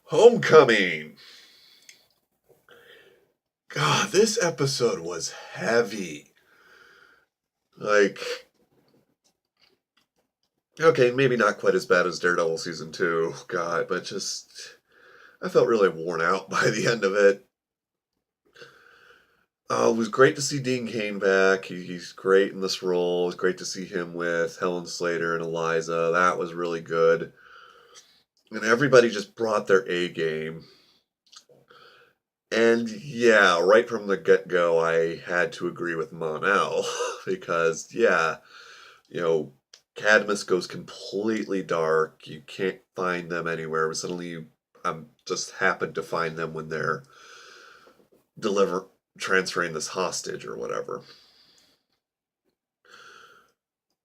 Homecoming. God, this episode was heavy. Like, okay, maybe not quite as bad as Daredevil season 2, God, but just I felt really worn out by the end of it. It was great to see Dean Cain back. He's great in this role. It was great to see him with Helen Slater and Eliza. That was really good. And everybody just brought their A game. And yeah, right from the get go, I had to agree with Mon-El because, yeah, you know, Cadmus goes completely dark. You can't find them anywhere. But suddenly, you just happened to find them when they're deliver transferring this hostage or whatever.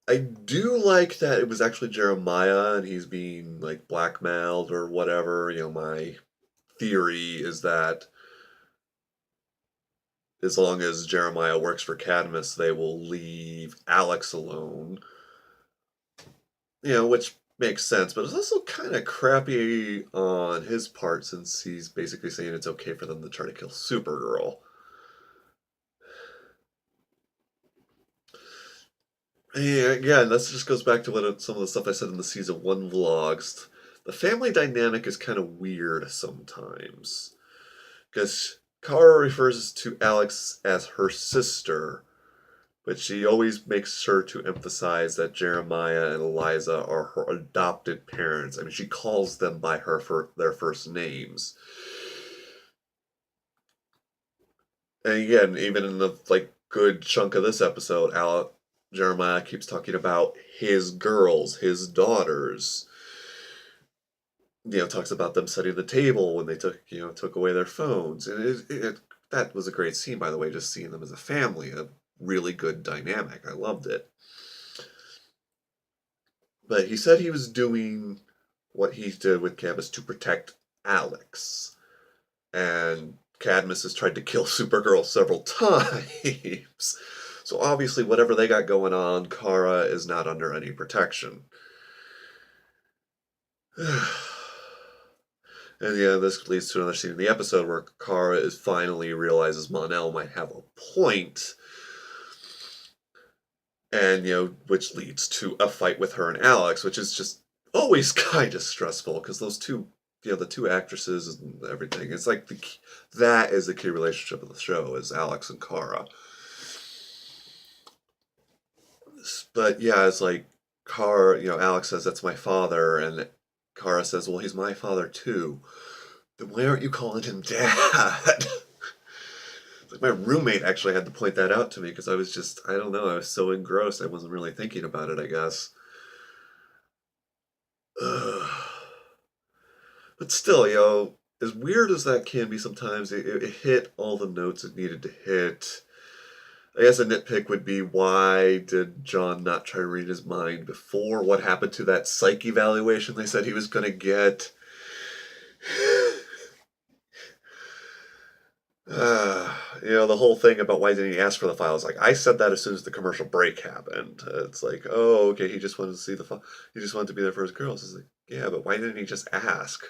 I do like that it was actually Jeremiah and he's being like blackmailed or whatever. My theory is that as long as Jeremiah works for Cadmus, they will leave Alex alone. Which makes sense, but it's also kind of crappy on his part since he's basically saying it's okay for them to try to kill Supergirl. Yeah, again, this just goes back to some of the stuff I said in the season 1 vlogs. The family dynamic is kind of weird sometimes. Because Kara refers to Alex as her sister, but she always makes sure to emphasize that Jeremiah and Eliza are her adopted parents. I mean, she calls them by their first names. And again, even in the good chunk of this episode, Jeremiah keeps talking about his girls, his daughters. Talks about them setting the table when they took away their phones, and that was a great scene, by the way. Just seeing them as a family, a really good dynamic. I loved it. But he said he was doing what he did with Cadmus to protect Alex, and Cadmus has tried to kill Supergirl several times. So obviously, whatever they got going on, Kara is not under any protection. And yeah, this leads to another scene in the episode where Kara is finally realizes Mon-El might have a point, and which leads to a fight with her and Alex, which is just always kind of stressful because those two, the two actresses and everything. It's like that is the key relationship of the show is Alex and Kara. But yeah, it's like Alex says that's my father, and Kara says, well, he's my father too. Then why aren't you calling him Dad? Like my roommate actually had to point that out to me because I don't know, I was so engrossed I wasn't really thinking about it, I guess. Ugh. But still, as weird as that can be sometimes, it hit all the notes it needed to hit. I guess a nitpick would be why did John not try to read his mind before? What happened to that psych evaluation they said he was going to get? The whole thing about why didn't he ask for the files? Like I said that as soon as the commercial break happened. It's like, oh, okay, he just wanted to see the file. He just wanted to be there for his girls. It's like, yeah, but why didn't he just ask?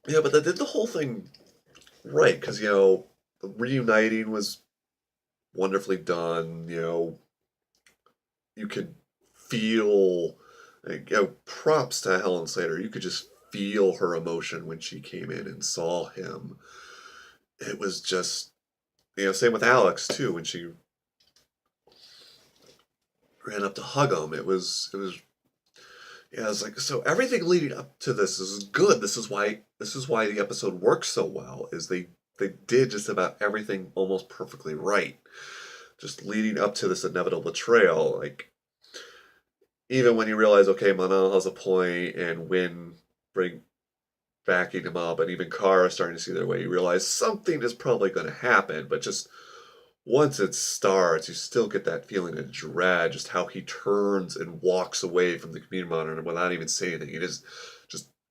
Yeah, but that did the whole thing right because reuniting was wonderfully done. You could feel, props to Helen Slater. You could just feel her emotion when she came in and saw him. It was just, same with Alex too. When she ran up to hug him, yeah, it's like, so everything leading up to this is good. This is why the episode works so well. Is they did just about everything almost perfectly right. Just leading up to this inevitable betrayal, like even when you realize, okay, Mon-El has a point, and Win bring backing him up, and even Kara starting to see their way, you realize something is probably going to happen. But just once it starts, you still get that feeling of dread, just how he turns and walks away from the computer monitor without even saying anything. He just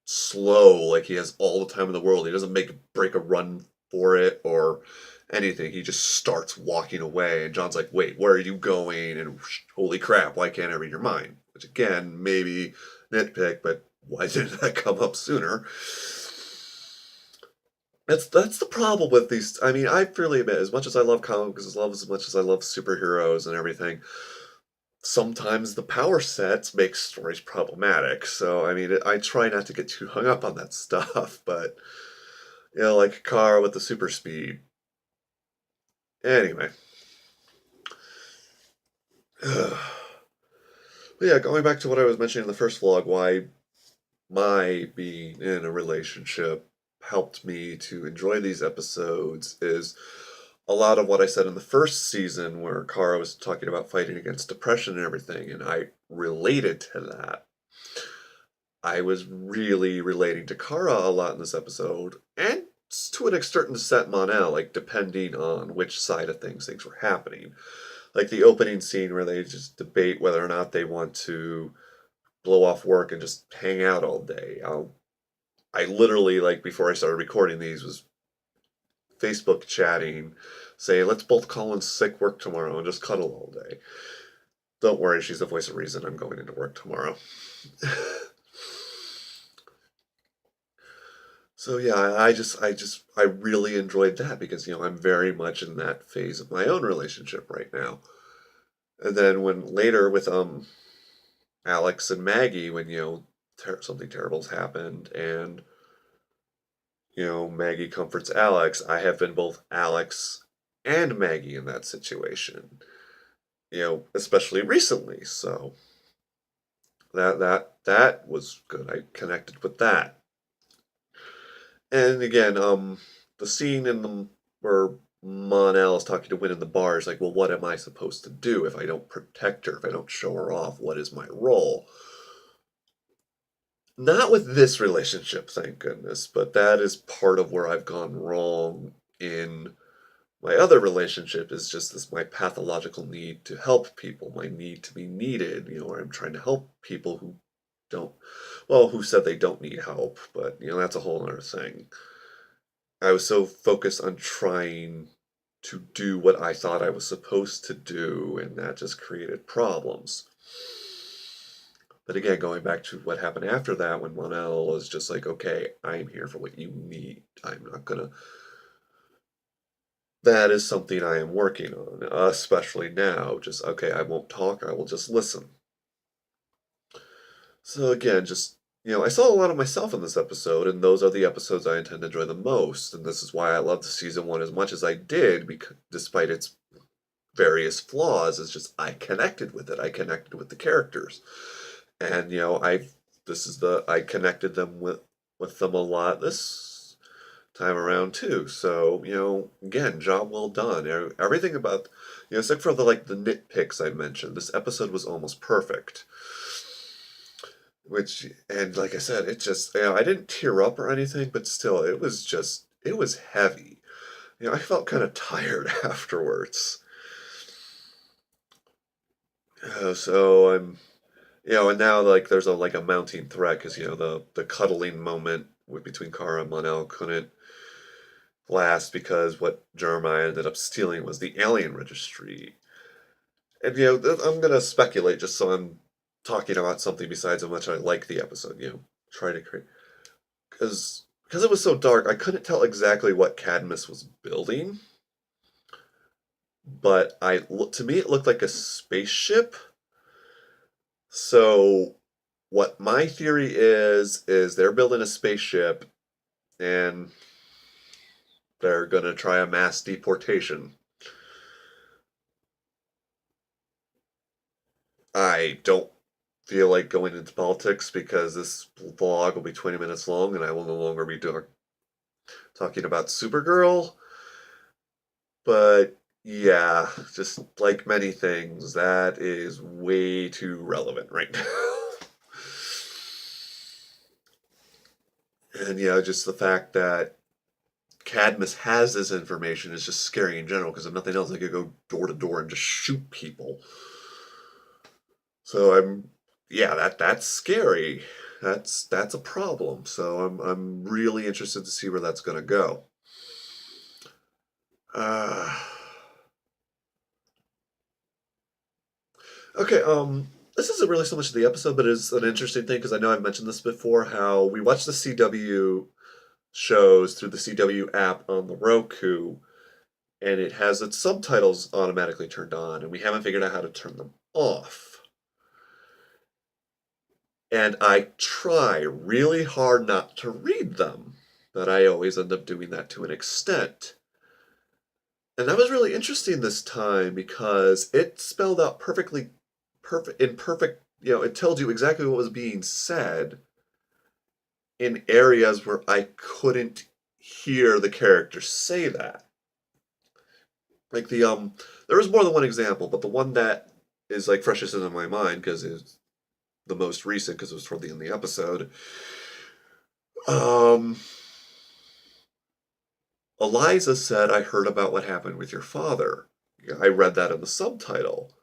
slow, like he has all the time in the world. He doesn't break a run for it or anything. He just starts walking away, and John's like, "Wait, where are you going?" And holy crap, why can't I read your mind? Which again, maybe nitpick, but why didn't that come up sooner? That's the problem with these. I mean, I freely admit, as much as I love comics, as much as I love superheroes and everything, sometimes the power sets make stories problematic. So, I mean, I try not to get too hung up on that stuff, but, like a car with the super speed. Anyway. But yeah, going back to what I was mentioning in the first vlog, why my being in a relationship helped me to enjoy these episodes is a lot of what I said in the first season where Kara was talking about fighting against depression and everything, and I related to that. I was really relating to Kara a lot in this episode, and to an extent Mon-El, like depending on which side of things were happening. Like the opening scene where they just debate whether or not they want to blow off work and just hang out all day. I literally, like, before I started recording these, was Facebook chatting, saying, let's both call in sick work tomorrow and just cuddle all day. Don't worry, she's the voice of reason. I'm going into work tomorrow. So yeah, I really enjoyed that because, I'm very much in that phase of my own relationship right now. And then when later with, Alex and Maggie, when, something terrible's happened and, Maggie comforts Alex, I have been both Alex and Maggie in that situation, especially recently. So that was good. I connected with that. And again, the scene where Mon-El is talking to Win in the bar is like, well, what am I supposed to do if I don't protect her, if I don't show her off? What is my role? Not with this relationship, thank goodness, but that is part of where I've gone wrong in my other relationship is just this my pathological need to help people, my need to be needed, where I'm trying to help people who don't, well, who said they don't need help, but, that's a whole other thing. I was so focused on trying to do what I thought I was supposed to do, and that just created problems. But again, going back to what happened after that, when Mon-El was just like, okay, I'm here for what you need. I'm not gonna. That is something I am working on, especially now. Just, okay, I won't talk, I will just listen. So again, just, I saw a lot of myself in this episode, and those are the episodes I intend to enjoy the most. And this is why I loved season one as much as I did, because despite its various flaws, it's just I connected with it. I connected with the characters. And I connected them with them a lot this time around too. So again, job well done. Everything about except for the nitpicks I mentioned, this episode was almost perfect. And like I said, it just I didn't tear up or anything, but still, it was heavy. I felt kind of tired afterwards. So I'm and now there's a mounting threat because the cuddling moment between Kara and Mon-El couldn't last because what Jeremiah ended up stealing was the alien registry. And I'm gonna speculate just so I'm talking about something besides how much I like the episode. Try to create because it was so dark, I couldn't tell exactly what Cadmus was building, but to me it looked like a spaceship. So what my theory is they're building a spaceship and they're going to try a mass deportation. I don't feel like going into politics because this vlog will be 20 minutes long and I will no longer be talking about Supergirl. But yeah, just like many things, that is way too relevant right now. And just the fact that Cadmus has this information is just scary in general because if nothing else, they could go door to door and just shoot people. So that's scary. That's a problem. So I'm really interested to see where that's going to go. Uh, okay, this isn't really so much the episode, but it's an interesting thing because I know I've mentioned this before, how we watch the CW shows through the CW app on the Roku, and it has its subtitles automatically turned on, and we haven't figured out how to turn them off. And I try really hard not to read them, but I always end up doing that to an extent. And that was really interesting this time because it spelled out perfect, it told you exactly what was being said in areas where I couldn't hear the character say that. Like there was more than one example, but the one that is like freshest in my mind because it's the most recent because it was toward the end of the episode. Um, Eliza said, "I heard about what happened with your father." I read that in the subtitle.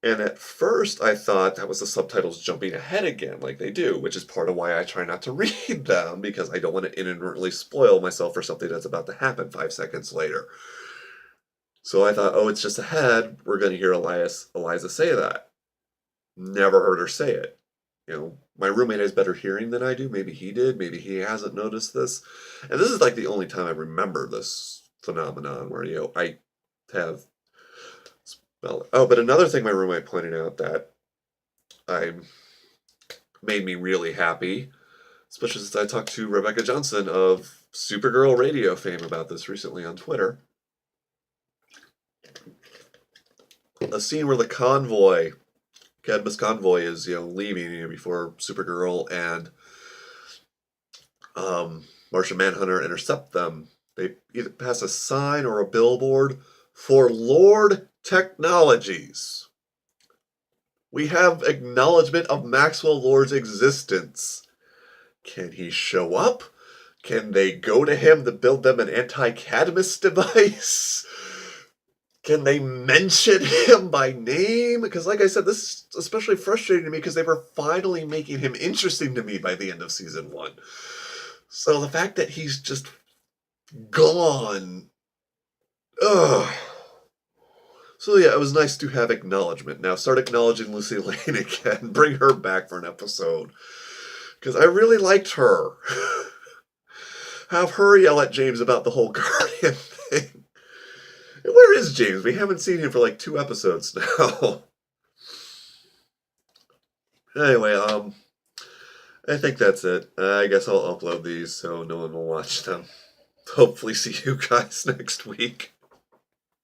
And at first, I thought that was the subtitles jumping ahead again, like they do, which is part of why I try not to read them, because I don't want to inadvertently spoil myself for something that's about to happen 5 seconds later. So I thought, oh, it's just ahead. We're going to hear Eliza say that. Never heard her say it. My roommate has better hearing than I do. Maybe he did. Maybe he hasn't noticed this. And this is like the only time I remember this phenomenon where, I have Oh, but another thing my roommate pointed out that I made me really happy, especially since I talked to Rebecca Johnson of Supergirl radio fame about this recently on Twitter. A scene where the convoy, Cadmus convoy, is leaving before Supergirl and Martian Manhunter intercept them. They either pass a sign or a billboard for Lord Technologies. We have acknowledgement of Maxwell Lord's existence. Can he show up? Can they go to him to build them an anti-Cadmus device? Can they mention him by name? Because like I said, this is especially frustrating to me because they were finally making him interesting to me by the end of season 1. So the fact that he's just gone... Ugh. So yeah, it was nice to have acknowledgement. Now start acknowledging Lucy Lane again. Bring her back for an episode. Because I really liked her. Have her yell at James about the whole Guardian thing. Where is James? We haven't seen him for like 2 episodes now. Anyway, I think that's it. I guess I'll upload these so no one will watch them. Hopefully see you guys next week.